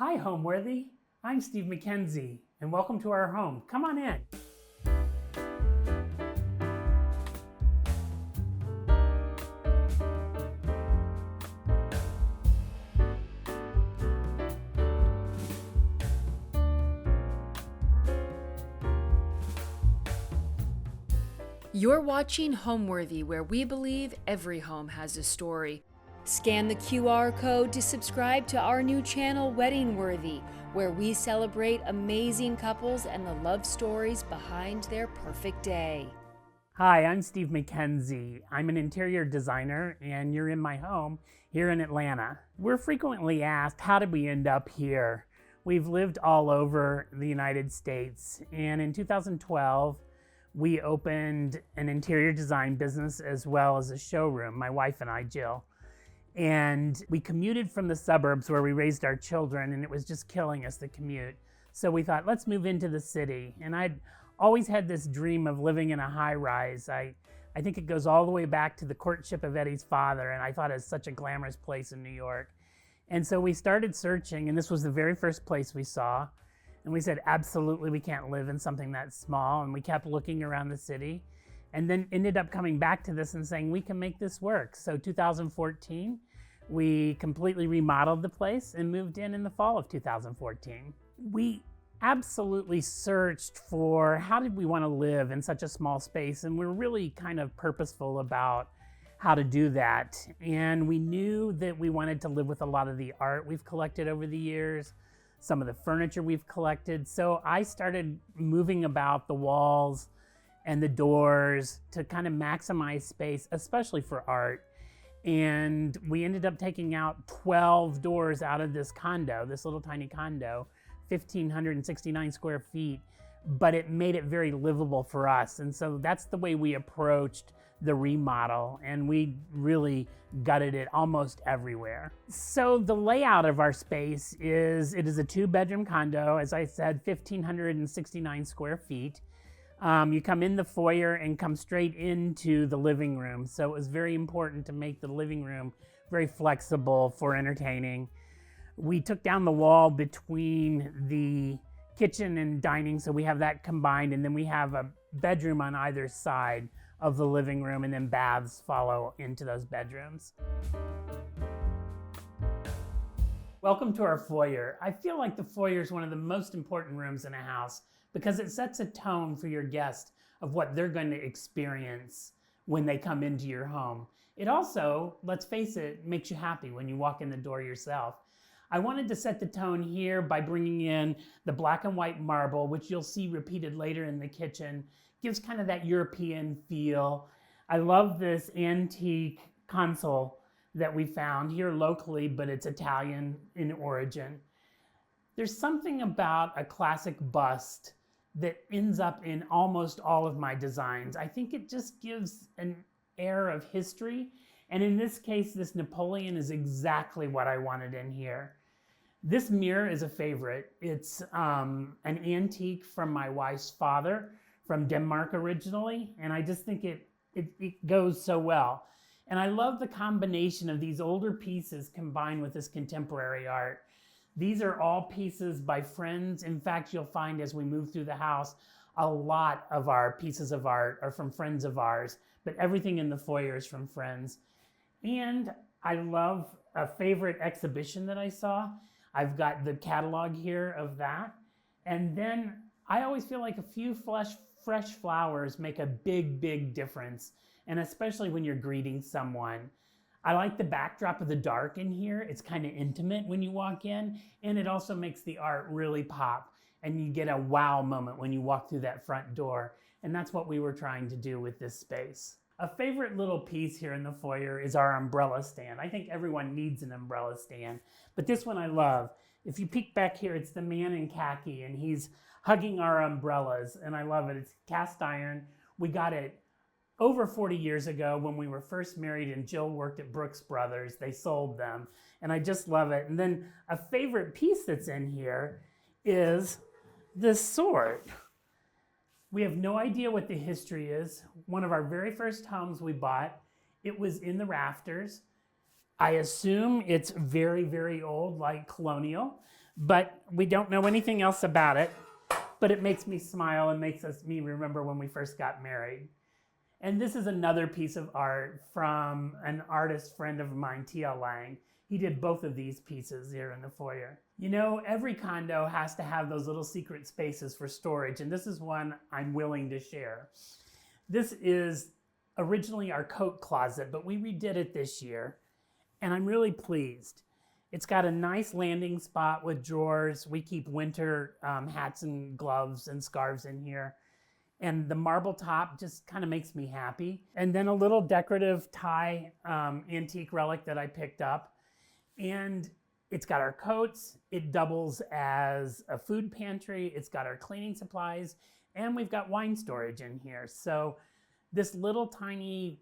Hi, Homeworthy. I'm Steve McKenzie, and welcome to our home. Come on in. You're watching Homeworthy, where we believe every home has a story. Scan the QR code to subscribe to our new channel, Weddingworthy, where we celebrate amazing couples and the love stories behind their perfect day. Hi, I'm Steve McKenzie. I'm an interior designer, and you're in my home here in Atlanta. We're frequently asked, how did we end up here? We've lived all over the United States, and in 2012, we opened an interior design business as well as a showroom, my wife and I, Jill. And we commuted from the suburbs where we raised our children, and it was just killing us, the commute. So we thought, let's move into the city. And I'd always had this dream of living in a high rise. I think it goes all the way back to the courtship of Eddie's father, and I thought it was such a glamorous place in New York. And so we started searching, and this was the very first place we saw. And we said, absolutely, we can't live in something that small. And we kept looking around the city, and then ended up coming back to this and saying, we can make this work. So 2014, we completely remodeled the place and moved in the fall of 2014. We absolutely searched for how did we want to live in such a small space, and we're really kind of purposeful about how to do that. And we knew that we wanted to live with a lot of the art we've collected over the years, some of the furniture we've collected. So I started moving about the walls and the doors to kind of maximize space, especially for art. And we ended up taking out 12 doors out of this condo, this little tiny condo, 1,569 square feet, but it made it very livable for us. And so that's the way we approached the remodel, and we really gutted it almost everywhere. So the layout of our space is, it is a 2-bedroom condo, as I said, 1,569 square feet. You come in the foyer and come straight into the living room. So it was very important to make the living room very flexible for entertaining. We took down the wall between the kitchen and dining, so we have that combined, and then we have a bedroom on either side of the living room, and then baths follow into those bedrooms. Welcome to our foyer. I feel like the foyer is one of the most important rooms in a house because it sets a tone for your guest of what they're going to experience when they come into your home. It also, let's face it, makes you happy when you walk in the door yourself. I wanted to set the tone here by bringing in the black and white marble, which you'll see repeated later in the kitchen. Gives kind of that European feel. I love this antique console that we found here locally, but it's Italian in origin. There's something about a classic bust that ends up in almost all of my designs. I think it just gives an air of history. And in this case, this Napoleon is exactly what I wanted in here. This mirror is a favorite. It's an antique from my wife's father, from Denmark originally, and I just think it goes so well. And I love the combination of these older pieces combined with this contemporary art. These are all pieces by friends. In fact, you'll find as we move through the house, a lot of our pieces of art are from friends of ours, but everything in the foyer is from friends. And I love a favorite exhibition that I saw. I've got the catalog here of that. And then I always feel like a few fresh flowers make a big, big difference, and especially when you're greeting someone. I like the backdrop of the dark in here. It's kind of intimate when you walk in, and it also makes the art really pop, and you get a wow moment when you walk through that front door, and that's what we were trying to do with this space. A favorite little piece here in the foyer is our umbrella stand. I think everyone needs an umbrella stand, but this one I love. If you peek back here, it's the man in khaki, and he's hugging our umbrellas, and I love it. It's cast iron. We got it over 40 years ago when we were first married, and Jill worked at Brooks Brothers. They sold them, and I just love it. And then a favorite piece that's in here is this sword. We have no idea what the history is. One of our very first homes we bought, it was in the rafters. I assume it's very, very old, like colonial, but we don't know anything else about it. But it makes me smile and makes me remember when we first got married. And this is another piece of art from an artist friend of mine, T.L. Lang. He did both of these pieces here in the foyer. You know, every condo has to have those little secret spaces for storage, and this is one I'm willing to share. This is originally our coat closet, but we redid it this year, and I'm really pleased. It's got a nice landing spot with drawers. We keep winter hats and gloves and scarves in here. And the marble top just kind of makes me happy. And then a little decorative Thai antique relic that I picked up. And it's got our coats. It doubles as a food pantry. It's got our cleaning supplies. And we've got wine storage in here. So this little tiny,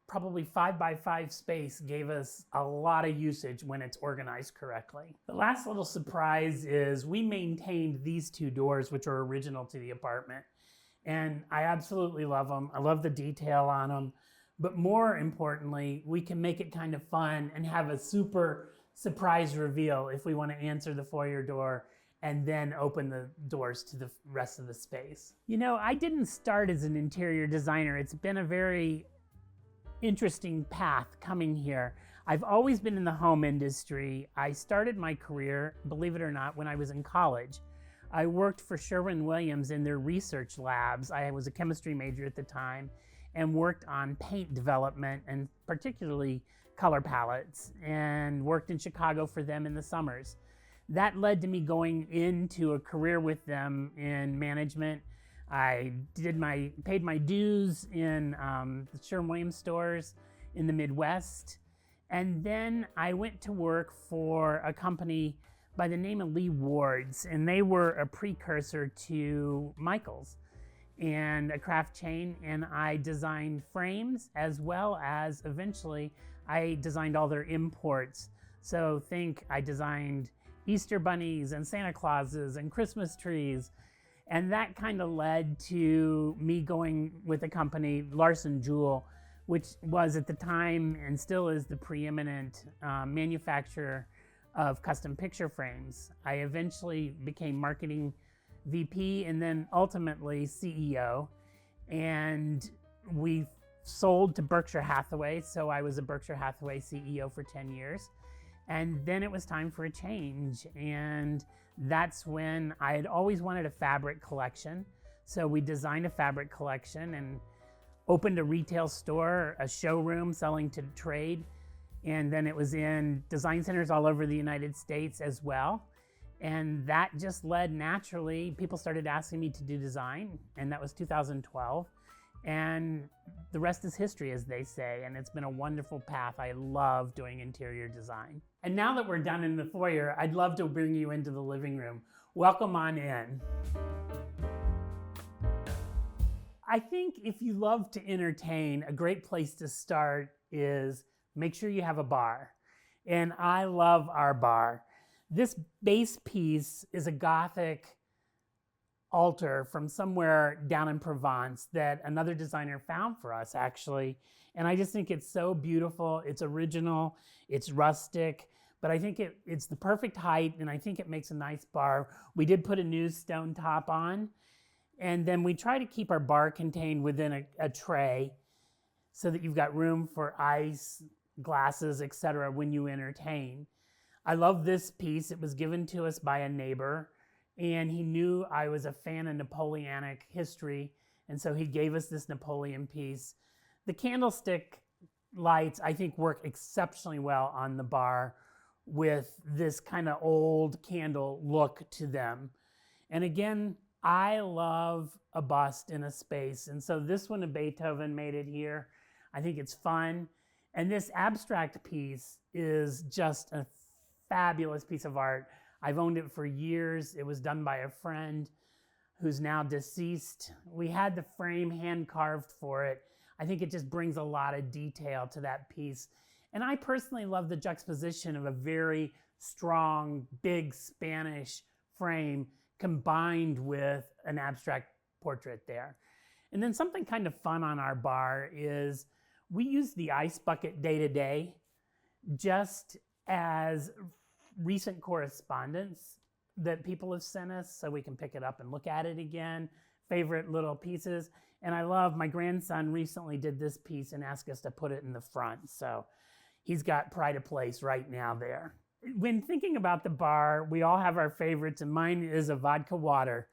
probably 5x5 space gave us a lot of usage when it's organized correctly. The last little surprise is we maintained these two doors, which are original to the apartment. And I absolutely love them. I love the detail on them. But more importantly, we can make it kind of fun and have a super surprise reveal if we want to answer the foyer door and then open the doors to the rest of the space. You know, I didn't start as an interior designer. It's been a very interesting path coming here. I've always been in the home industry. I started my career, believe it or not, when I was in college. I worked for Sherwin-Williams in their research labs. I was a chemistry major at the time and worked on paint development and particularly color palettes, and worked in Chicago for them in the summers. That led to me going into a career with them in management. I paid my dues in the Sherwin-Williams stores in the Midwest. And then I went to work for a company by the name of Lee Ward's, and they were a precursor to Michael's and a craft chain. And I designed frames as well as eventually I designed all their imports. So I designed Easter bunnies and Santa Clauses and Christmas trees. And that kind of led to me going with a company, Larson Jewell, which was at the time and still is the preeminent manufacturer of custom picture frames. I eventually became marketing VP and then ultimately CEO. And we sold to Berkshire Hathaway. So I was a Berkshire Hathaway CEO for 10 years. And then it was time for a change. And that's when I had always wanted a fabric collection. So we designed a fabric collection and opened a retail store, a showroom selling to trade. And then it was in design centers all over the United States as well. And that just led naturally, people started asking me to do design, and that was 2012. And the rest is history, as they say, and it's been a wonderful path. I love doing interior design. And now that we're done in the foyer, I'd love to bring you into the living room. Welcome on in. I think if you love to entertain, a great place to start is make sure you have a bar. And I love our bar. This base piece is a Gothic altar from somewhere down in Provence that another designer found for us, actually. And I just think it's so beautiful. It's original, it's rustic, but I think it's the perfect height, and I think it makes a nice bar. We did put a new stone top on, and then we try to keep our bar contained within a tray so that you've got room for ice, glasses, etc. when you entertain. I love this piece. It was given to us by a neighbor, and he knew I was a fan of Napoleonic history, and so he gave us this Napoleon piece. The candlestick lights, I think, work exceptionally well on the bar with this kind of old candle look to them. And again, I love a bust in a space, and so this one of Beethoven made it here. I think it's fun. And this abstract piece is just a fabulous piece of art. I've owned it for years. It was done by a friend who's now deceased. We had the frame hand carved for it. I think it just brings a lot of detail to that piece. And I personally love the juxtaposition of a very strong, big Spanish frame combined with an abstract portrait there. And then something kind of fun on our bar is we use the ice bucket day to day just as recent correspondence that people have sent us so we can pick it up and look at it again. Favorite little pieces. And I love, my grandson recently did this piece and asked us to put it in the front. So he's got pride of place right now there. When thinking about the bar, we all have our favorites, and mine is a vodka water.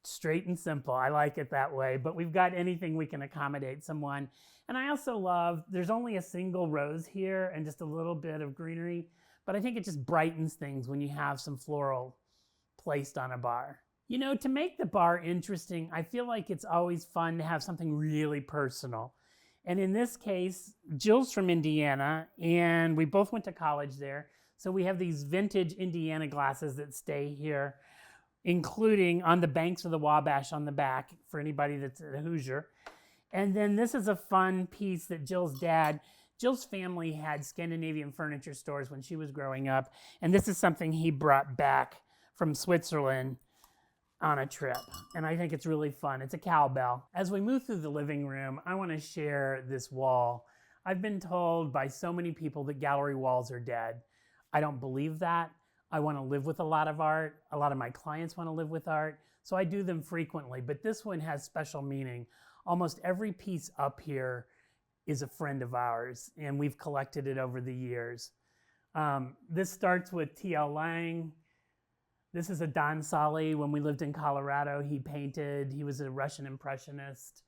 Straight and simple. I like it that way, but we've got anything we can accommodate someone. And I also love, there's only a single rose here and just a little bit of greenery, but I think it just brightens things when you have some floral placed on a bar. You know, to make the bar interesting, I feel like it's always fun to have something really personal. And in this case, Jill's from Indiana, and we both went to college there. So we have these vintage Indiana glasses that stay here, including on the banks of the Wabash on the back for anybody that's a Hoosier. And then this is a fun piece that Jill's family had Scandinavian furniture stores when she was growing up. And this is something he brought back from Switzerland on a trip. And I think it's really fun. It's a cowbell. As we move through the living room, I want to share this wall. I've been told by so many people that gallery walls are dead. I don't believe that. I want to live with a lot of art. A lot of my clients want to live with art. So I do them frequently, but this one has special meaning. Almost every piece up here is a friend of ours, and we've collected it over the years. This starts with T.L. Lang. This is a Don Solly. When we lived in Colorado, he painted. He was a Russian impressionist.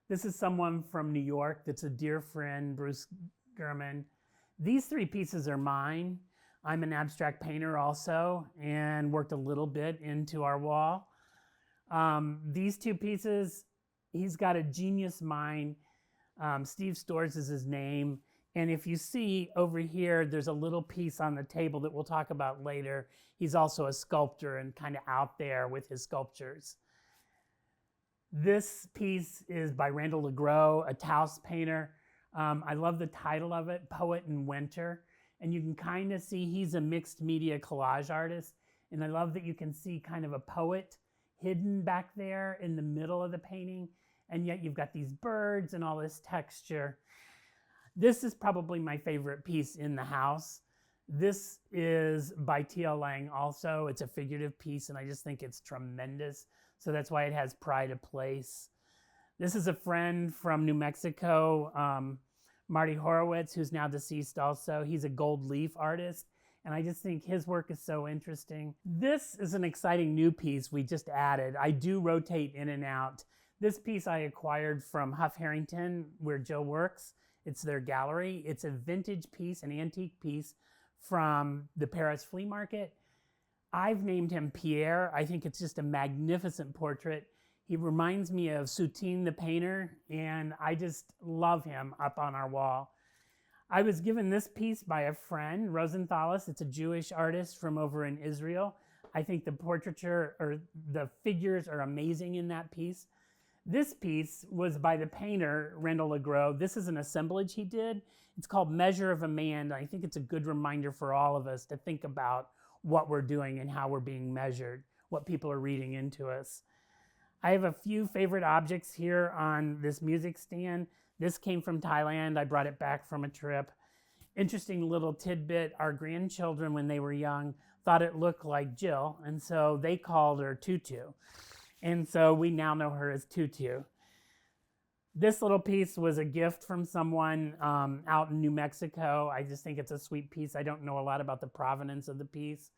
This is someone from New York that's a dear friend, Bruce German. These three pieces are mine. I'm an abstract painter also, and worked a little bit into our wall. These two pieces, he's got a genius mind. Steve Storrs is his name. And if you see over here, there's a little piece on the table that we'll talk about later. He's also a sculptor and kind of out there with his sculptures. This piece is by Randall LeGros, a Taos painter. I love the title of it, Poet in Winter. And you can kind of see he's a mixed media collage artist. And I love that you can see kind of a poet hidden back there in the middle of the painting. And yet you've got these birds and all this texture. This is probably my favorite piece in the house. This is by T.L. Lang also. It's a figurative piece, and I just think it's tremendous. So that's why it has pride of place. This is a friend from New Mexico, Marty Horowitz, who's now deceased also. He's a gold leaf artist, and I just think his work is so interesting. This is an exciting new piece we just added. I do rotate in and out. This piece I acquired from Huff Harrington, where Jill works. It's their gallery. It's a vintage piece, an antique piece from the Paris flea market. I've named him Pierre. I think it's just a magnificent portrait. He reminds me of Soutine the painter, and I just love him up on our wall. I was given this piece by a friend, Rosenthalis. It's a Jewish artist from over in Israel. I think the portraiture or the figures are amazing in that piece. This piece was by the painter, Randall LeGros. This is an assemblage he did. It's called Measure of a Man. I think it's a good reminder for all of us to think about what we're doing and how we're being measured, what people are reading into us. I have a few favorite objects here on this music stand. This came from Thailand. I brought it back from a trip. Interesting little tidbit. Our grandchildren, when they were young, thought it looked like Jill, and so they called her Tutu. And so we now know her as Tutu. This little piece was a gift from someone out in New Mexico. I just think it's a sweet piece. I don't know a lot about the provenance of the piece.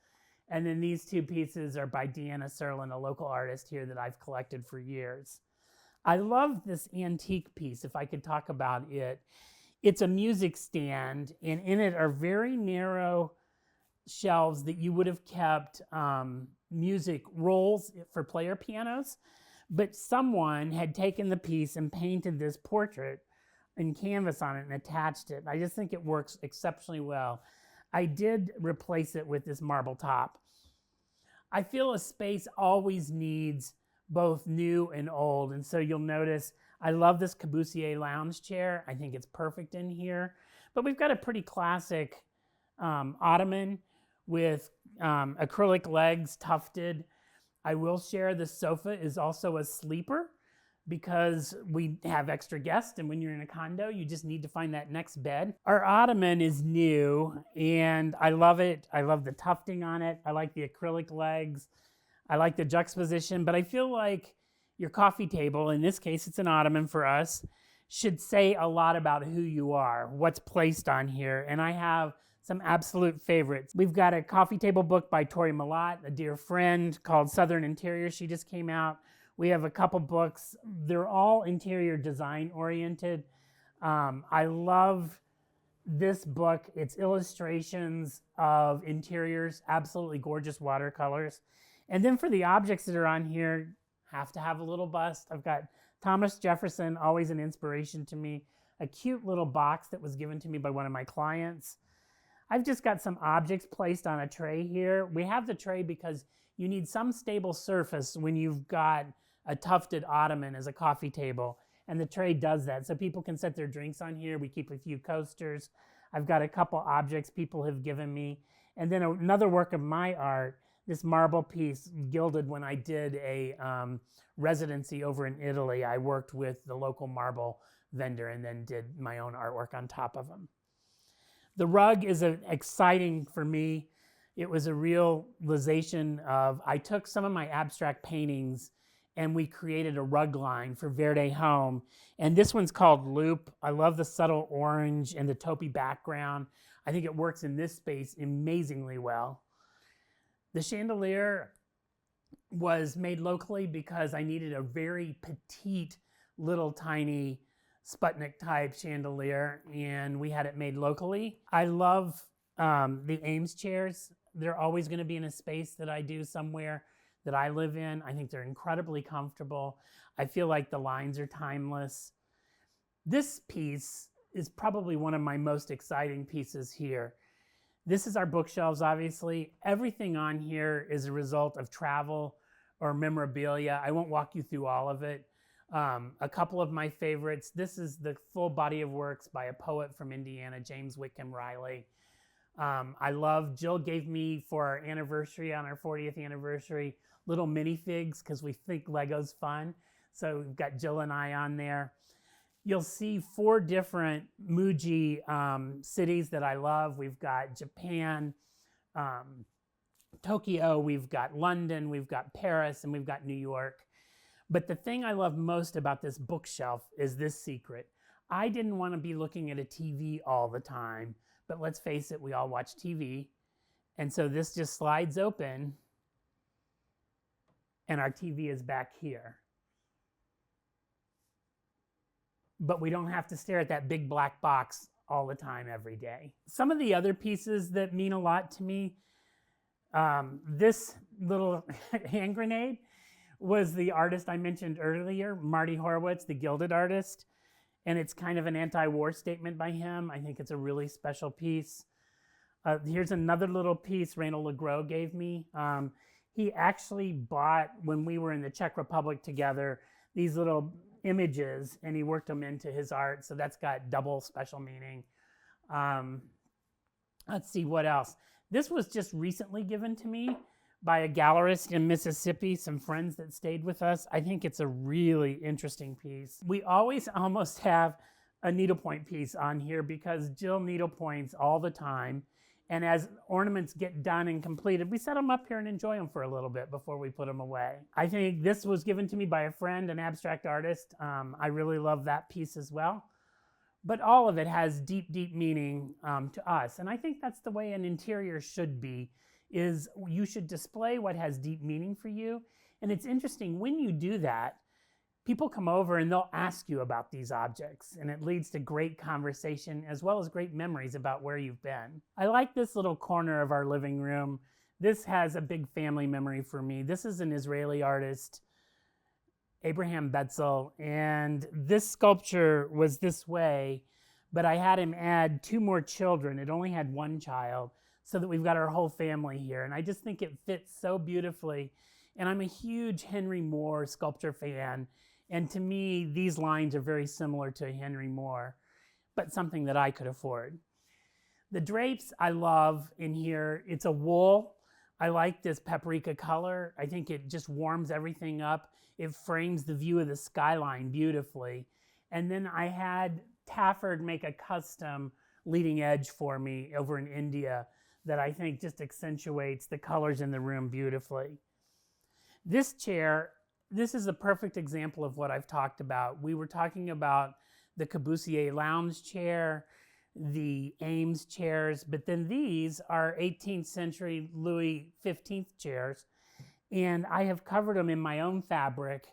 And then these two pieces are by Deanna Serlin, a local artist here that I've collected for years. I love this antique piece, if I could talk about it. It's a music stand, and in it are very narrow shelves that you would have kept music rolls for player pianos, but someone had taken the piece and painted this portrait and canvas on it and attached it. I just think it works exceptionally well. I did replace it with this marble top. I feel a space always needs both new and old, and so you'll notice I love this Corbusier lounge chair. I think it's perfect in here, but we've got a pretty classic ottoman with acrylic legs tufted. I will share the sofa is also a sleeper. because we have extra guests, and when you're in a condo, you just need to find that next bed. Our ottoman is new, and I love it. I love the tufting on it. I like the acrylic legs. I like the juxtaposition, but I feel like your coffee table, in this case it's an ottoman for us, should say a lot about who you are, what's placed on here, and I have some absolute favorites. We've got a coffee table book by Tori Malott, a dear friend, called Southern Interior. She just came out. We have a couple books. They're all interior design oriented. I love this book. It's illustrations of interiors, absolutely gorgeous watercolors. And then for the objects that are on here, have to have a little bust. I've got Thomas Jefferson, always an inspiration to me. A cute little box that was given to me by one of my clients. I've just got some objects placed on a tray here. We have the tray because you need some stable surface when you've got a tufted ottoman as a coffee table, and the tray does that. So people can set their drinks on here. We keep a few coasters. I've got a couple objects people have given me. And then another work of my art, this marble piece, gilded when I did a residency over in Italy. I worked with the local marble vendor and then did my own artwork on top of them. The rug is exciting for me. It was a realization of, I took some of my abstract paintings and we created a rug line for Verde Home. And this one's called Loop. I love the subtle orange and the taupey background. I think it works in this space amazingly well. The chandelier was made locally because I needed a very petite, little tiny Sputnik type chandelier, and we had it made locally. I love the Ames chairs. They're always going to be in a space that I do somewhere that I live in. I think they're incredibly comfortable. I feel like the lines are timeless. This piece is probably one of my most exciting pieces here. This is our bookshelves, obviously. Everything on here is a result of travel or memorabilia. I won't walk you through all of it. A couple of my favorites. This is the full body of works by a poet from Indiana, James Whitcomb Riley. I love, Jill gave me for our anniversary, on our 40th anniversary, little minifigs because we think Lego's fun. So we've got Jill and I on there. You'll see 4 different Muji cities that I love. We've got Japan, Tokyo, we've got London, we've got Paris, and we've got New York. But the thing I love most about this bookshelf is this secret. I didn't want to be looking at a TV all the time, but let's face it, we all watch TV. And so this just slides open, and our TV is back here. But we don't have to stare at that big black box all the time, every day. Some of the other pieces that mean a lot to me, this little hand grenade was the artist I mentioned earlier, Marty Horowitz, the gilded artist. And it's kind of an anti-war statement by him. I think it's a really special piece. Here's another little piece Reynold Legros gave me. He actually bought, when we were in the Czech Republic together, these little images, and he worked them into his art. So that's got double special meaning. Let's see what else. This was just recently given to me by a gallerist in Mississippi, some friends that stayed with us. I think it's a really interesting piece. We always almost have a needlepoint piece on here because Jill needlepoints all the time. And as ornaments get done and completed, we set them up here and enjoy them for a little bit before we put them away. I think this was given to me by a friend, an abstract artist. I really love that piece as well. But all of it has deep, deep meaning to us. And I think that's the way an interior should be, is you should display what has deep meaning for you. And it's interesting, when you do that, people come over and they'll ask you about these objects, and it leads to great conversation as well as great memories about where you've been. I like this little corner of our living room. This has a big family memory for me. This is an Israeli artist, Abraham Betzel, and this sculpture was this way, but I had him add 2 more children. It only had 1 child, so that we've got our whole family here. And I just think it fits so beautifully. And I'm a huge Henry Moore sculpture fan. And to me, these lines are very similar to Henry Moore, but something that I could afford. The drapes I love in here. It's a wool, I like this paprika color. I think it just warms everything up. It frames the view of the skyline beautifully. And then I had Tafford make a custom leading edge for me over in India that I think just accentuates the colors in the room beautifully. This chair, this is a perfect example of what I've talked about. We were talking about the Corbusier lounge chair, the Ames chairs, but then these are 18th century Louis XV chairs, and I have covered them in my own fabric,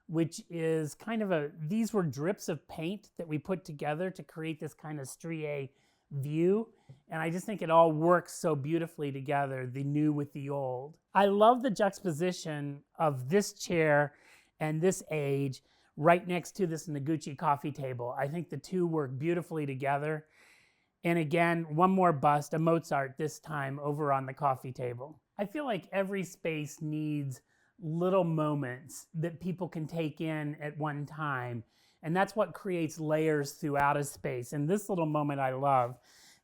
which is kind of these were drips of paint that we put together to create this kind of strié view, and I just think it all works so beautifully together, the new with the old. I love the juxtaposition of this chair and this age right next to this Noguchi coffee table. I think the two work beautifully together. And again, one more bust, a Mozart this time over on the coffee table. I feel like every space needs little moments that people can take in at one time. And that's what creates layers throughout a space. And this little moment I love.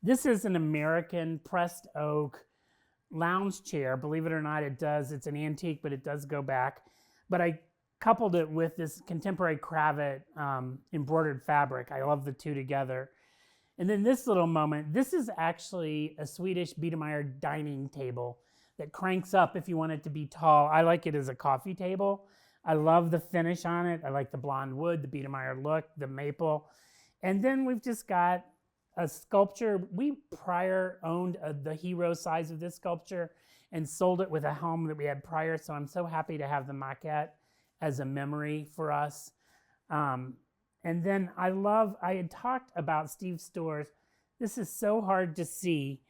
This is an American pressed oak lounge chair. Believe it or not, it's an antique, but it does go back. But I coupled it with this contemporary cravat embroidered fabric. I love the two together. And then this little moment, this is actually a Swedish Biedermeier dining table that cranks up if you want it to be tall. I like it as a coffee table. I love the finish on it. I like the blonde wood, the Biedermeier look, the maple. And then we've just got a sculpture. We prior owned the hero size of this sculpture and sold it with a helm that we had prior. So I'm so happy to have the maquette as a memory for us. And then I had talked about Steve's stores. This is so hard to see,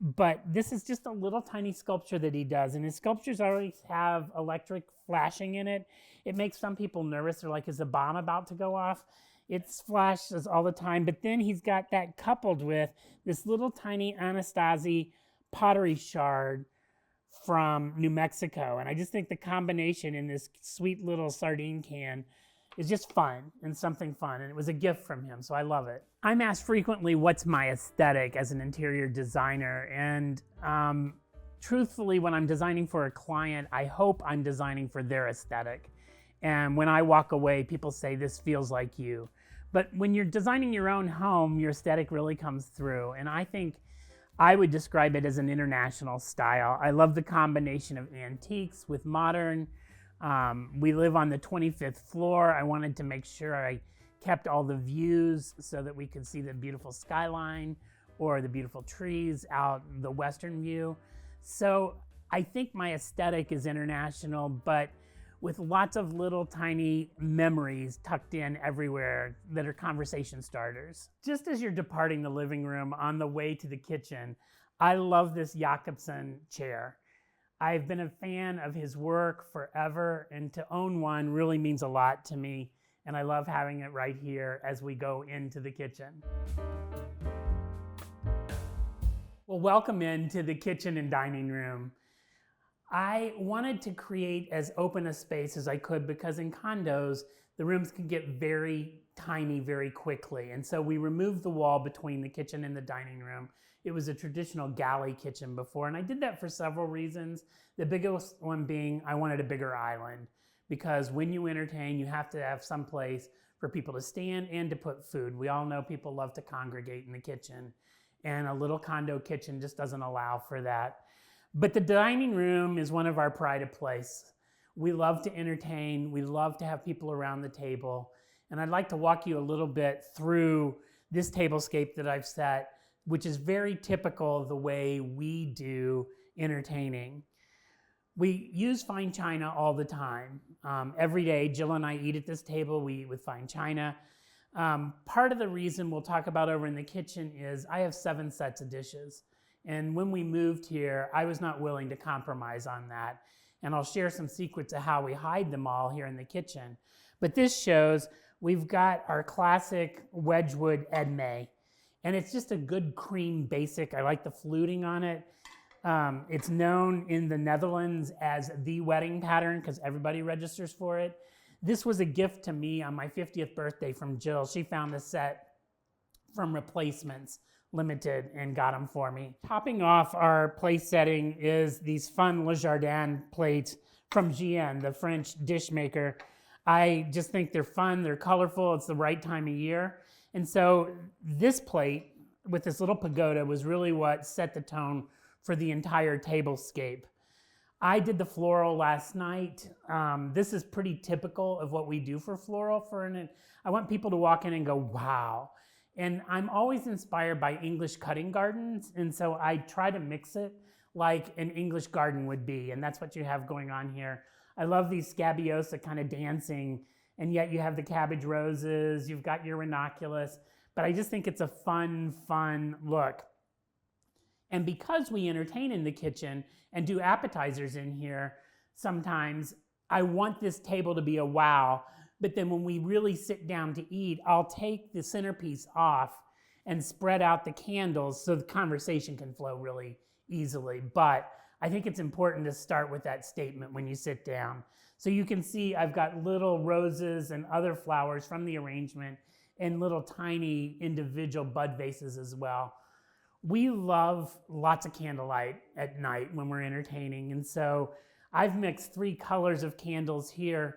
but this is just a little tiny sculpture that he does. And his sculptures always have electric flashing in it. It makes some people nervous. They're like, is a bomb about to go off? It's flashes all the time. But then he's got that coupled with this little tiny Anastasi pottery shard from New Mexico. And I just think the combination in this sweet little sardine can is just fun and something fun. And it was a gift from him, so I love it. I'm asked frequently what's my aesthetic as an interior designer. And truthfully, when I'm designing for a client, I hope I'm designing for their aesthetic. And when I walk away, people say, this feels like you. But when you're designing your own home, your aesthetic really comes through. And I think I would describe it as an international style. I love the combination of antiques with modern. We live on the 25th floor. I wanted to make sure I kept all the views so that we could see the beautiful skyline or the beautiful trees out the western view. So I think my aesthetic is international, but with lots of little tiny memories tucked in everywhere that are conversation starters. Just as you're departing the living room on the way to the kitchen, I love this Jakobsen chair. I've been a fan of his work forever, and to own one really means a lot to me, and I love having it right here as we go into the kitchen. Well, welcome into the kitchen and dining room. I wanted to create as open a space as I could because in condos, the rooms can get very tiny very quickly. And so we removed the wall between the kitchen and the dining room. It was a traditional galley kitchen before, and I did that for several reasons. The biggest one being I wanted a bigger island because when you entertain, you have to have some place for people to stand and to put food. We all know people love to congregate in the kitchen, and a little condo kitchen just doesn't allow for that. But the dining room is one of our pride of place. We love to entertain. We love to have people around the table. And I'd like to walk you a little bit through this tablescape that I've set, which is very typical of the way we do entertaining. We use fine china all the time. Every day, Jill and I eat at this table. We eat with fine china. Part of the reason we'll talk about over in the kitchen is I have 7 sets of dishes. And when we moved here, I was not willing to compromise on that. And I'll share some secrets of how we hide them all here in the kitchen. But this shows we've got our classic Wedgwood Edme. And it's just a good cream basic. I like the fluting on it. It's known in the Netherlands as the wedding pattern because everybody registers for it. This was a gift to me on my 50th birthday from Jill. She found the set from replacements Limited and got them for me. Topping off our place setting is these fun Le Jardin plates from GN, the French dish maker. I just think they're fun, they're colorful, it's the right time of year. And so this plate with this little pagoda was really what set the tone for the entire tablescape. I did the floral last night. This is pretty typical of what we do for floral. I want people to walk in and go, wow. And I'm always inspired by English cutting gardens, and so I try to mix it like an English garden would be, and that's what you have going on here. I love these scabiosa kind of dancing, and yet you have the cabbage roses, you've got your ranunculus, but I just think it's a fun look. And because we entertain in the kitchen and do appetizers in here, sometimes I want this table to be a wow. But then when we really sit down to eat, I'll take the centerpiece off and spread out the candles so the conversation can flow really easily. But I think it's important to start with that statement when you sit down. So you can see I've got little roses and other flowers from the arrangement and little tiny individual bud vases as well. We love lots of candlelight at night when we're entertaining. And so I've mixed 3 colors of candles here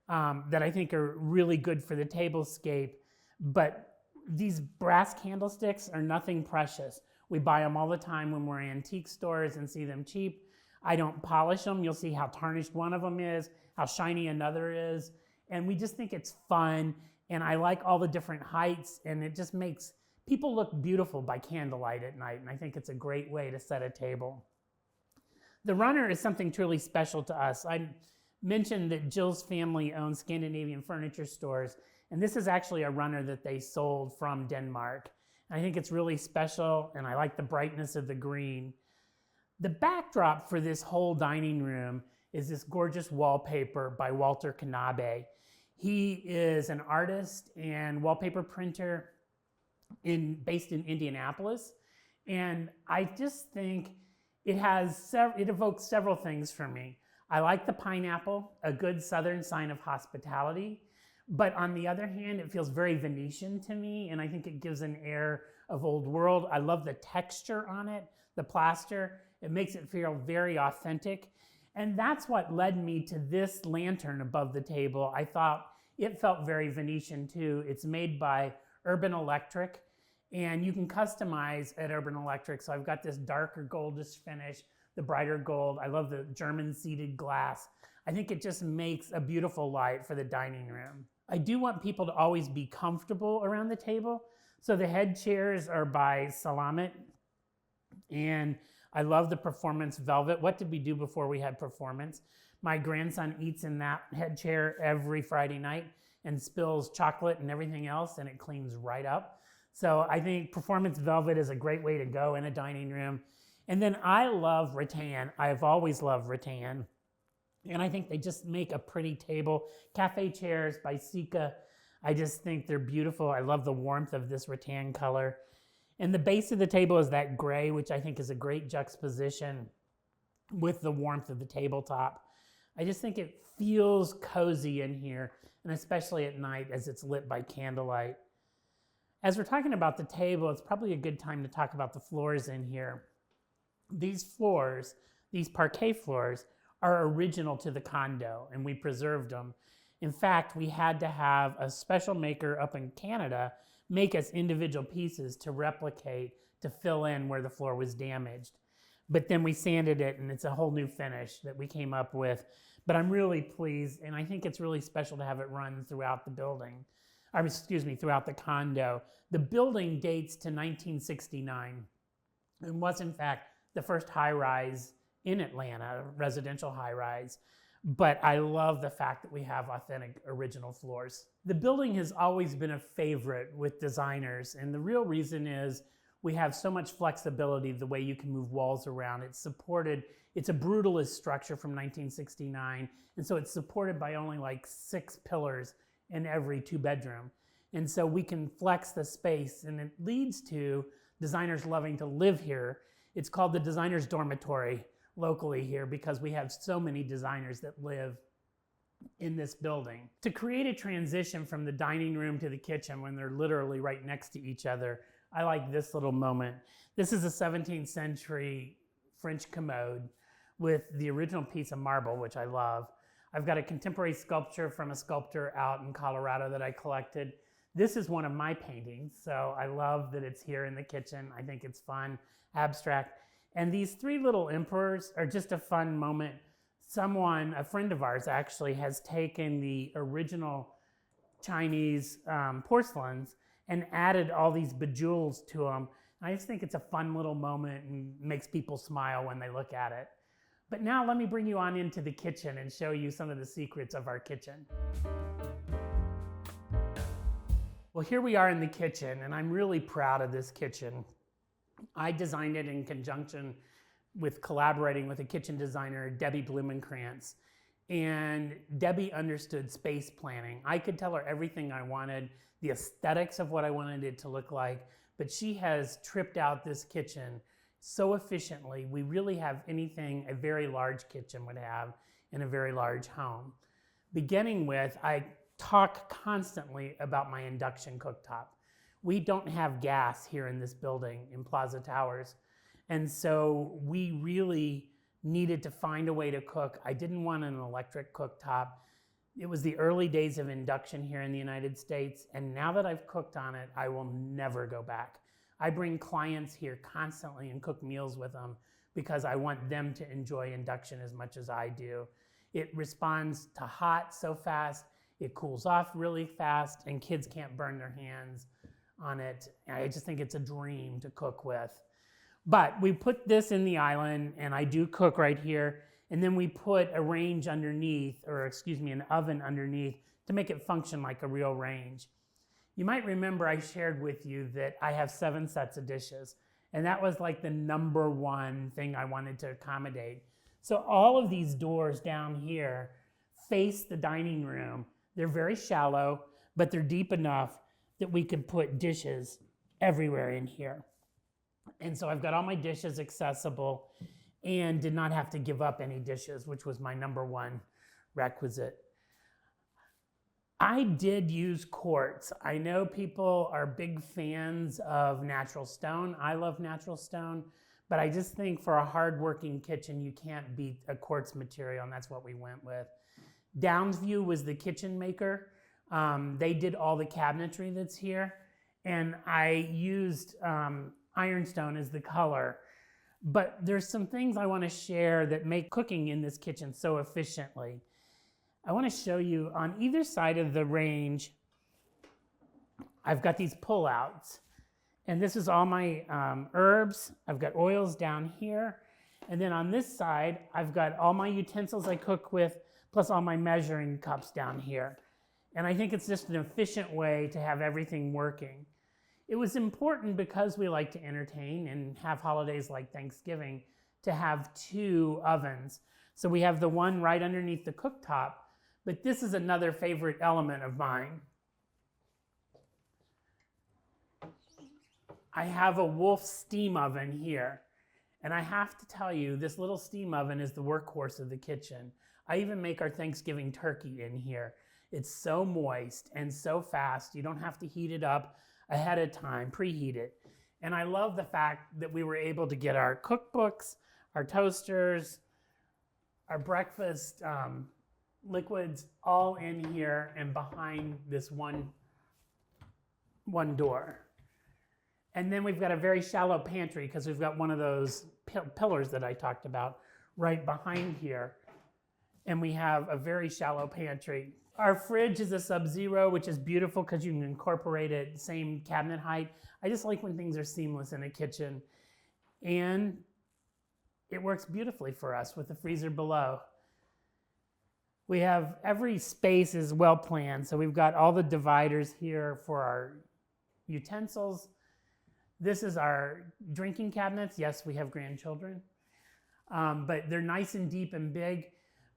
that I think are really good for the tablescape, but these brass candlesticks are nothing precious. We buy them all the time when we're in antique stores and see them cheap. I don't polish them. You'll see how tarnished one of them is, how shiny another is, and we just think it's fun, and I like all the different heights, and it just makes people look beautiful by candlelight at night, and I think it's a great way to set a table. The runner is something truly special to us. I mentioned that Jill's family owns Scandinavian furniture stores, and this is actually a runner that they sold from Denmark. I think it's really special, and I like the brightness of the green. The backdrop for this whole dining room is this gorgeous wallpaper by Walter Knabe. He is an artist and wallpaper printer based in Indianapolis, and I just think it evokes several things for me. I like the pineapple, a good Southern sign of hospitality, but on the other hand, it feels very Venetian to me, and I think it gives an air of old world. I love the texture on it, the plaster. It makes it feel very authentic, and that's what led me to this lantern above the table. I thought it felt very Venetian too. It's made by Urban Electric, and you can customize at Urban Electric. So I've got this darker goldish finish, the brighter gold. I love the German seated glass. I think it just makes a beautiful light for the dining room. I do want people to always be comfortable around the table. So the head chairs are by Salamet, and I love the Performance Velvet. What did we do before we had Performance? My grandson eats in that head chair every Friday night and spills chocolate and everything else, and it cleans right up. So I think Performance Velvet is a great way to go in a dining room. And then I love rattan. I've always loved rattan. And I think they just make a pretty table. Cafe chairs by Sika. I just think they're beautiful. I love the warmth of this rattan color. And the base of the table is that gray, which I think is a great juxtaposition with the warmth of the tabletop. I just think it feels cozy in here, and especially at night as it's lit by candlelight. As we're talking about the table, it's probably a good time to talk about the floors in here. These floors, these parquet floors, are original to the condo, and we preserved them. In fact, we had to have a special maker up in Canada make us individual pieces to replicate, to fill in where the floor was damaged. But then we sanded it, and it's a whole new finish that we came up with. But I'm really pleased, and I think it's really special to have it run throughout the building. Throughout the condo. The building dates to 1969 and was, in fact, the first high-rise in Atlanta, residential high-rise. But I love the fact that we have authentic original floors. The building has always been a favorite with designers, and the real reason is we have so much flexibility the way you can move walls around. It's a brutalist structure from 1969, and so it's supported by only like 6 pillars in every 2-bedroom. And so we can flex the space, and it leads to designers loving to live here. It's called the designer's dormitory locally here because we have so many designers that live in this building. To create a transition from the dining room to the kitchen when they're literally right next to each other, I like this little moment. This is a 17th century French commode with the original piece of marble, which I love. I've got a contemporary sculpture from a sculptor out in Colorado that I collected. This is one of my paintings, so I love that it's here in the kitchen. I think it's fun, abstract. And these three little emperors are just a fun moment. Someone, a friend of ours actually, has taken the original Chinese porcelains and added all these bejewels to them. I just think it's a fun little moment and makes people smile when they look at it. But now let me bring you on into the kitchen and show you some of the secrets of our kitchen. Well, here we are in the kitchen, and I'm really proud of this kitchen. I designed it in conjunction with collaborating with a kitchen designer, Debbie Blumenkrantz. And Debbie understood space planning. I could tell her everything I wanted, the aesthetics of what I wanted it to look like, but she has tripped out this kitchen so efficiently. We really have anything a very large kitchen would have in a very large home. Beginning with, I talk constantly about my induction cooktop. We don't have gas here in this building in Plaza Towers. And so we really needed to find a way to cook. I didn't want an electric cooktop. It was the early days of induction here in the United States. And now that I've cooked on it, I will never go back. I bring clients here constantly and cook meals with them because I want them to enjoy induction as much as I do. It responds to hot so fast, it cools off really fast, and kids can't burn their hands on it. I just think it's a dream to cook with. But we put this in the island, and I do cook right here, and then we put a range underneath, or excuse me, an oven underneath to make it function like a real range. You might remember I shared with you that I have 7 sets of dishes, and that was like the number one thing I wanted to accommodate. So all of these doors down here face the dining room. They're very shallow, but they're deep enough that we could put dishes everywhere in here. And so I've got all my dishes accessible and did not have to give up any dishes, which was my number one requisite. I did use quartz. I know people are big fans of natural stone. I love natural stone, but I just think for a hard-working kitchen, you can't beat a quartz material, and that's what we went with. Downsview was the kitchen maker. They did all the cabinetry that's here, and I used ironstone as the color. But there's some things I want to share that make cooking in this kitchen so efficiently. I want to show you on either side of the range, I've got these pullouts. And this is all my herbs. I've got oils down here. And then on this side, I've got all my utensils I cook with, plus all my measuring cups down here. And I think it's just an efficient way to have everything working. It was important because we like to entertain and have holidays like Thanksgiving to have 2 ovens. So we have the one right underneath the cooktop, but this is another favorite element of mine. I have a Wolf steam oven here. And I have to tell you, this little steam oven is the workhorse of the kitchen. I even make our Thanksgiving turkey in here. It's so moist and so fast. You don't have to heat it up ahead of time, preheat it. And I love the fact that we were able to get our cookbooks, our toasters, our breakfast liquids all in here and behind this one door. And then we've got a very shallow pantry because we've got one of those pillars that I talked about right behind here. And we have a very shallow pantry. Our fridge is a Sub-Zero, which is beautiful because you can incorporate it, same cabinet height. I just like when things are seamless in a kitchen. And it works beautifully for us with the freezer below. We have, every space is well planned. So we've got all the dividers here for our utensils. This is our drinking cabinets. Yes, we have grandchildren, but they're nice and deep and big.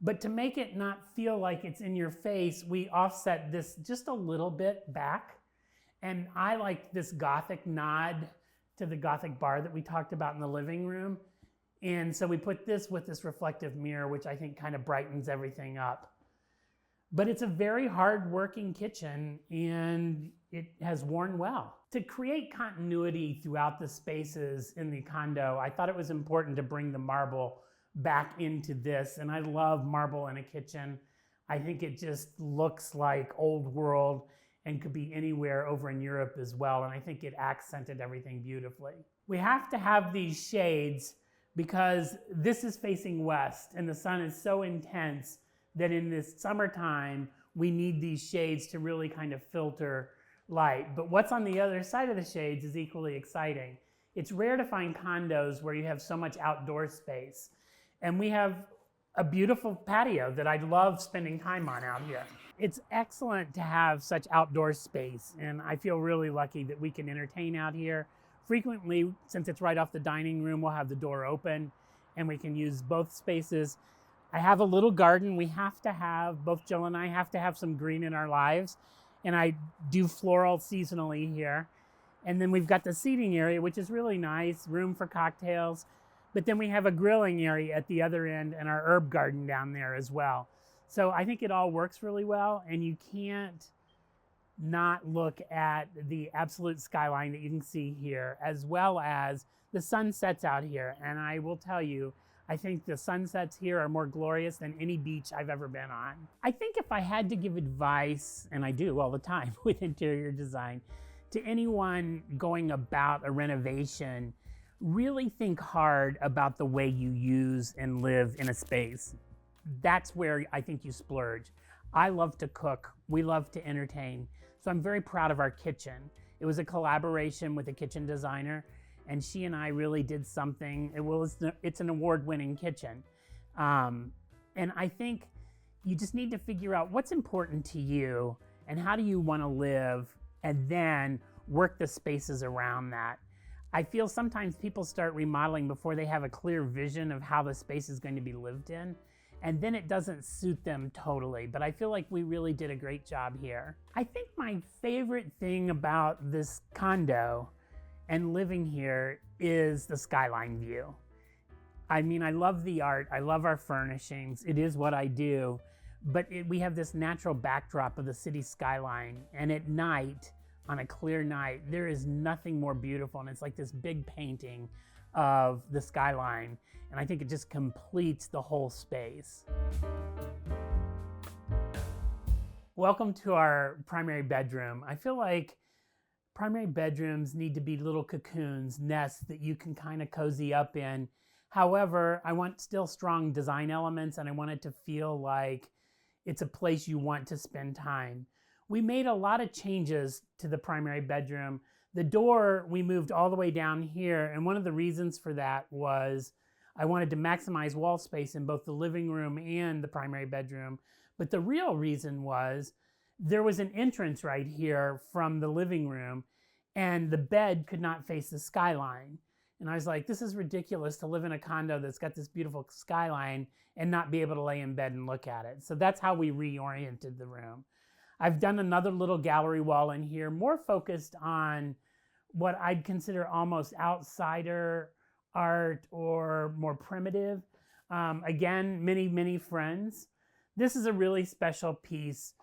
But to make it not feel like it's in your face, we offset this just a little bit back. And I like this Gothic nod to the Gothic bar that we talked about in the living room. And so we put this with this reflective mirror, which I think kind of brightens everything up. But it's a very hard-working kitchen, and it has worn well. To create continuity throughout the spaces in the condo, I thought it was important to bring the marble back into this, and I love marble in a kitchen. I think it just looks like old world and could be anywhere over in Europe as well, and I think it accented everything beautifully. We have to have these shades because this is facing west, and the sun is so intense that in this summertime, we need these shades to really kind of filter light. But what's on the other side of the shades is equally exciting. It's rare to find condos where you have so much outdoor space. And we have a beautiful patio that I love spending time on out here. It's excellent to have such outdoor space, and I feel really lucky that we can entertain out here. Frequently, since it's right off the dining room, we'll have the door open and we can use both spaces. I have a little garden. We have to have, both Jill and I have to have some green in our lives. And I do floral seasonally here. And then we've got the seating area, which is really nice, room for cocktails. But then we have a grilling area at the other end and our herb garden down there as well. So I think it all works really well, and you can't not look at the absolute skyline that you can see here, as well as the sunsets out here. And I will tell you, I think the sunsets here are more glorious than any beach I've ever been on. I think if I had to give advice, and I do all the time with interior design, to anyone going about a renovation, really think hard about the way you use and live in a space. That's where I think you splurge. I love to cook. We love to entertain. So I'm very proud of our kitchen. It was a collaboration with a kitchen designer, and she and I really did something. It's an award-winning kitchen. And I think you just need to figure out what's important to you and how do you want to live, and then work the spaces around that. I feel sometimes people start remodeling before they have a clear vision of how the space is going to be lived in, and then it doesn't suit them totally. But I feel like we really did a great job here. I think my favorite thing about this condo and living here is the skyline view. I mean, I love the art, I love our furnishings, it is what I do, but we have this natural backdrop of the city skyline, and at night, on a clear night, there is nothing more beautiful, and it's like this big painting of the skyline, and I think it just completes the whole space. Welcome to our primary bedroom. I feel like primary bedrooms need to be little cocoons, nests that you can kind of cozy up in. However, I want still strong design elements, and I want it to feel like it's a place you want to spend time. We made a lot of changes to the primary bedroom. The door, we moved all the way down here, and one of the reasons for that was I wanted to maximize wall space in both the living room and the primary bedroom. But the real reason was there was an entrance right here from the living room, and the bed could not face the skyline. And I was like, this is ridiculous to live in a condo that's got this beautiful skyline and not be able to lay in bed and look at it. So that's how we reoriented the room. I've done another little gallery wall in here, more focused on what I'd consider almost outsider art or more primitive. Again, many friends. This is a really special piece.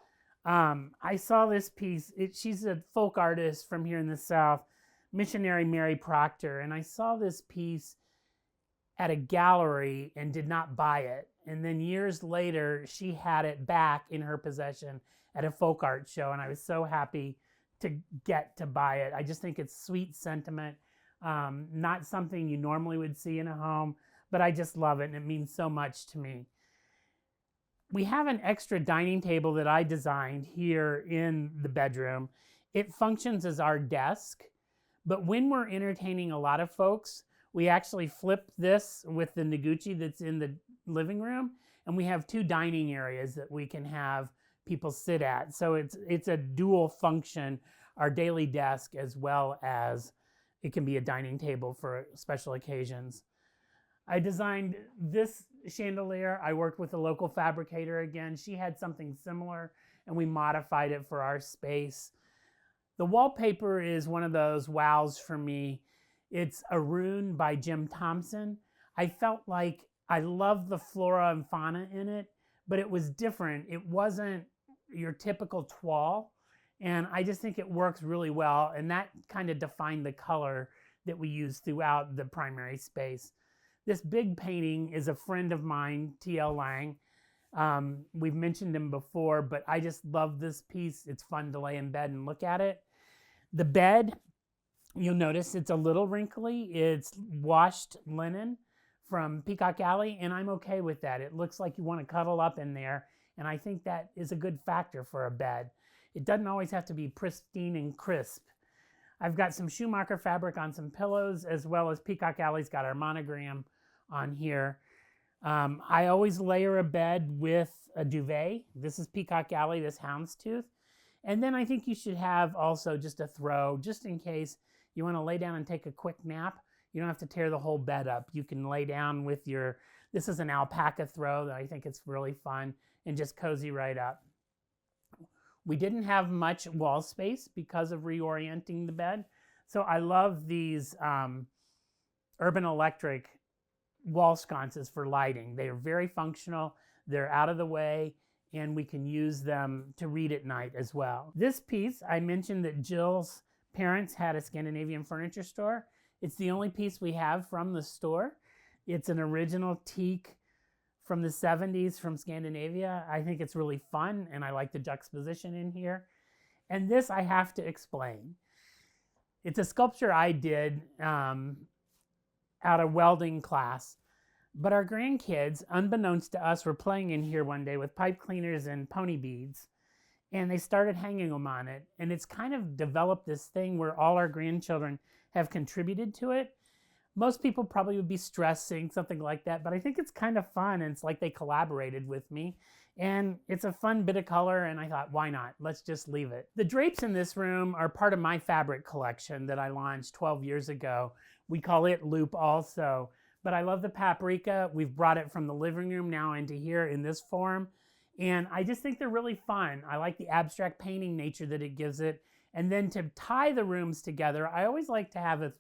I saw this piece. She's a folk artist from here in the South, missionary Mary Proctor, and I saw this piece at a gallery and did not buy it. And then years later, she had it back in her possession at a folk art show, and I was so happy to get to buy it. I just think it's sweet sentiment, not something you normally would see in a home, but I just love it, and it means so much to me. We have an extra dining table that I designed here in the bedroom. It functions as our desk, but when we're entertaining a lot of folks, we actually flip this with the Noguchi that's in the living room, and we have two dining areas that we can have people sit at. So it's a dual function, our daily desk, as well as it can be a dining table for special occasions. I designed this chandelier. I worked with a local fabricator again. She had something similar, and we modified it for our space. The wallpaper is one of those wows for me. It's a rune by Jim Thompson. I felt like I loved the flora and fauna in it, but it was different. It wasn't your typical toile. And I just think it works really well. And that kind of defined the color that we use throughout the primary space. This big painting is a friend of mine, T.L. Lang. We've mentioned him before, but I just love this piece. It's fun to lay in bed and look at it. The bed, you'll notice it's a little wrinkly. It's washed linen from Peacock Alley, and I'm okay with that. It looks like you want to cuddle up in there, and I think that is a good factor for a bed. It doesn't always have to be pristine and crisp. I've got some Schumacher fabric on some pillows, as well as Peacock Alley's got our monogram on here. I always layer a bed with a duvet. This is Peacock Alley, this houndstooth. And then I think you should have also just a throw, just in case you want to lay down and take a quick nap. You don't have to tear the whole bed up. You can lay down with your, this is an alpaca throw that I think it's really fun, and just cozy right up. We didn't have much wall space because of reorienting the bed. So I love these Urban Electric wall sconces for lighting. They are very functional. They're out of the way, and we can use them to read at night as well. This piece, I mentioned that Jill's parents had a Scandinavian furniture store. It's the only piece we have from the store. It's an original teak from the 70s from Scandinavia. I think it's really fun, and I like the juxtaposition in here. And this I have to explain. It's a sculpture I did out of welding class. But our grandkids, unbeknownst to us, were playing in here one day with pipe cleaners and pony beads, and they started hanging them on it. And it's kind of developed this thing where all our grandchildren have contributed to it. Most people probably would be stressed seeing something like that, but I think it's kind of fun, and it's like they collaborated with me. And it's a fun bit of color, and I thought, why not? Let's just leave it. The drapes in this room are part of my fabric collection that I launched 12 years ago. We call it Loop also. But I love the paprika. We've brought it from the living room now into here in this form. And I just think they're really fun. I like the abstract painting nature that it gives it. And then to tie the rooms together, I always like to have a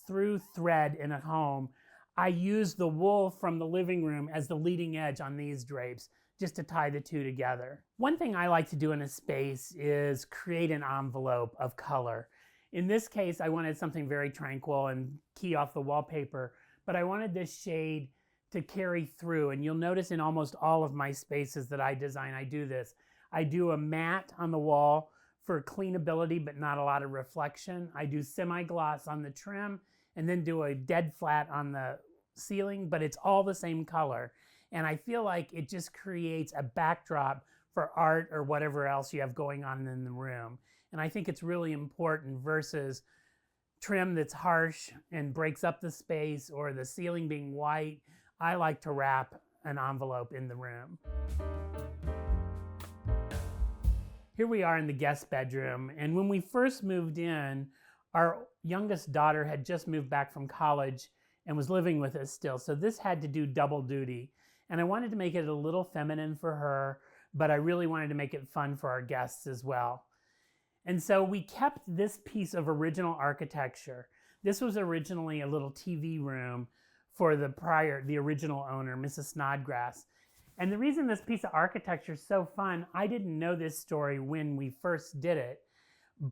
through thread in a home. I use the wool from the living room as the leading edge on these drapes, just to tie the two together. One thing I like to do in a space is create an envelope of color. In this case, I wanted something very tranquil and key off the wallpaper, but I wanted this shade to carry through. And you'll notice in almost all of my spaces that I design, I do this. I do a matte on the wall for cleanability, but not a lot of reflection. I do semi-gloss on the trim, and then do a dead flat on the ceiling, but it's all the same color. And I feel like it just creates a backdrop for art or whatever else you have going on in the room. And I think it's really important versus trim that's harsh and breaks up the space, or the ceiling being white. I like to wrap an envelope in the room. Here we are in the guest bedroom, and when we first moved in, our youngest daughter had just moved back from college and was living with us still, so this had to do double duty. And I wanted to make it a little feminine for her, but I really wanted to make it fun for our guests as well. And so we kept this piece of original architecture. This was originally a little TV room for the original owner, Mrs. Snodgrass. And the reason this piece of architecture is so fun, I didn't know this story when we first did it,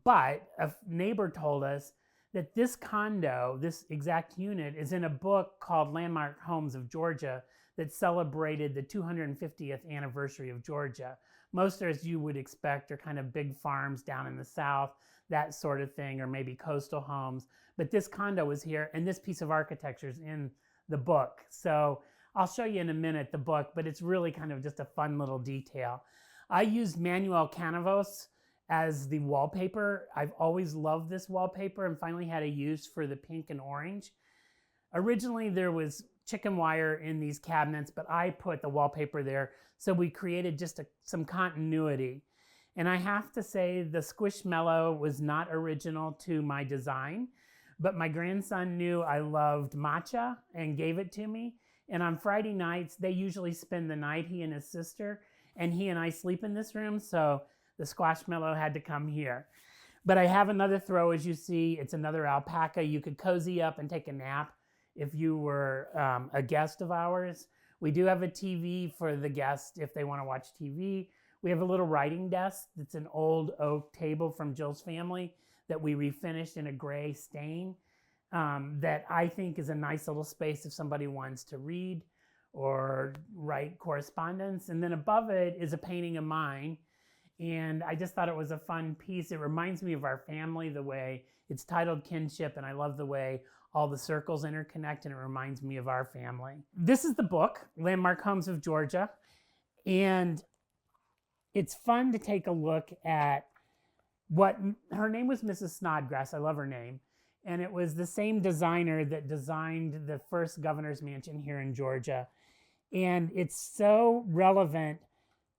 but a neighbor told us that this condo, this exact unit, is in a book called Landmark Homes of Georgia that celebrated the 250th anniversary of Georgia. Most, as you would expect, are kind of big farms down in the South, that sort of thing, or maybe coastal homes. But this condo was here, and this piece of architecture is in the book. So I'll show you in a minute the book, but it's really kind of just a fun little detail. I used Manuel Canavos as the wallpaper. I've always loved this wallpaper and finally had a use for the pink and orange. Originally there was chicken wire in these cabinets, but I put the wallpaper there, so we created just some continuity. And I have to say the Squishmallow was not original to my design, but my grandson knew I loved matcha and gave it to me. And on Friday nights, they usually spend the night, he and his sister, and he and I sleep in this room, so the Squashmallow had to come here. But I have another throw, as you see. It's another alpaca. You could cozy up and take a nap if you were a guest of ours. We do have a TV for the guest if they want to watch TV. We have a little writing desk that's an old oak table from Jill's family that we refinished in a gray stain that I think is a nice little space if somebody wants to read or write correspondence. And then above it is a painting of mine. And I just thought it was a fun piece. It reminds me of our family, the way it's titled Kinship, and I love the way all the circles interconnect, and it reminds me of our family. This is the book, Landmark Homes of Georgia, and it's fun to take a look at what, her name was Mrs. Snodgrass, I love her name, and it was the same designer that designed the first governor's mansion here in Georgia, and it's so relevant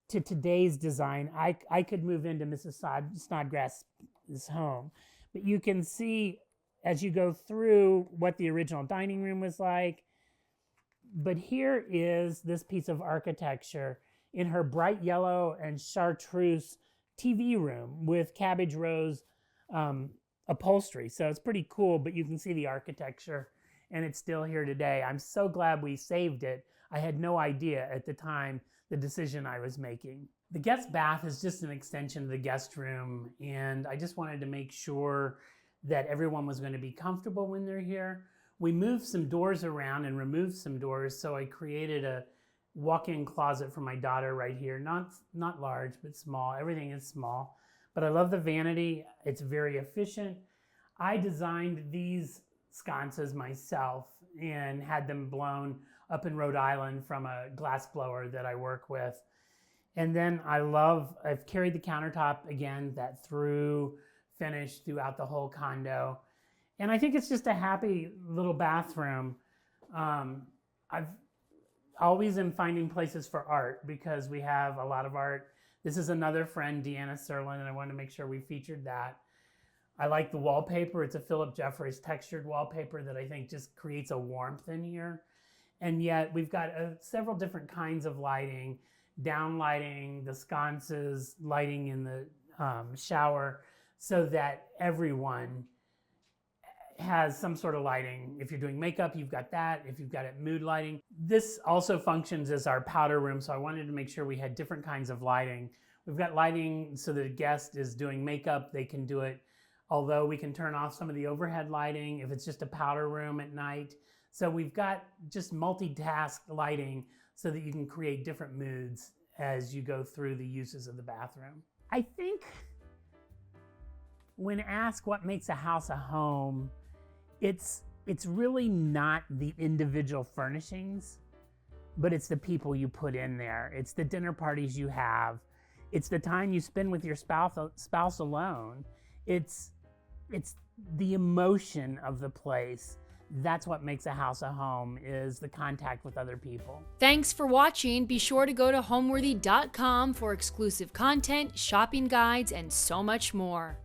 to today's design. I could move into Mrs. Snodgrass's home, but you can see as you go through what the original dining room was like. But here is this piece of architecture in her bright yellow and chartreuse TV room with cabbage rose upholstery. So it's pretty cool, but you can see the architecture and it's still here today. I'm so glad we saved it. I had no idea at the time the decision I was making. The guest bath is just an extension of the guest room, and I just wanted to make sure that everyone was going to be comfortable when they're here. We moved some doors around and removed some doors, so I created a walk-in closet for my daughter right here. Not large, but small. Everything is small. But I love the vanity. It's very efficient. I designed these sconces myself and had them blown up in Rhode Island from a glass blower that I work with. And then I've carried the countertop again, that through finish throughout the whole condo. And I think it's just a happy little bathroom. I've always am finding places for art because we have a lot of art. This is another friend, Deanna Serlin, and I wanted to make sure we featured that. I like the wallpaper. It's a Philip Jeffries textured wallpaper that I think just creates a warmth in here. And yet we've got several different kinds of lighting, down lighting, the sconces, lighting in the shower, so that everyone has some sort of lighting. If you're doing makeup, you've got that. If you've got it mood lighting. This also functions as our powder room, so I wanted to make sure we had different kinds of lighting. We've got lighting so that a guest is doing makeup, they can do it, although we can turn off some of the overhead lighting if it's just a powder room at night. So we've got just multitask lighting so that you can create different moods as you go through the uses of the bathroom. I think when asked what makes a house a home, it's really not the individual furnishings, but it's the people you put in there. It's the dinner parties you have. It's the time you spend with your spouse alone. It's the emotion of the place. That's what makes a house a home, is the contact with other people. Thanks for watching. Be sure to go to homeworthy.com for exclusive content, shopping guides, and so much more.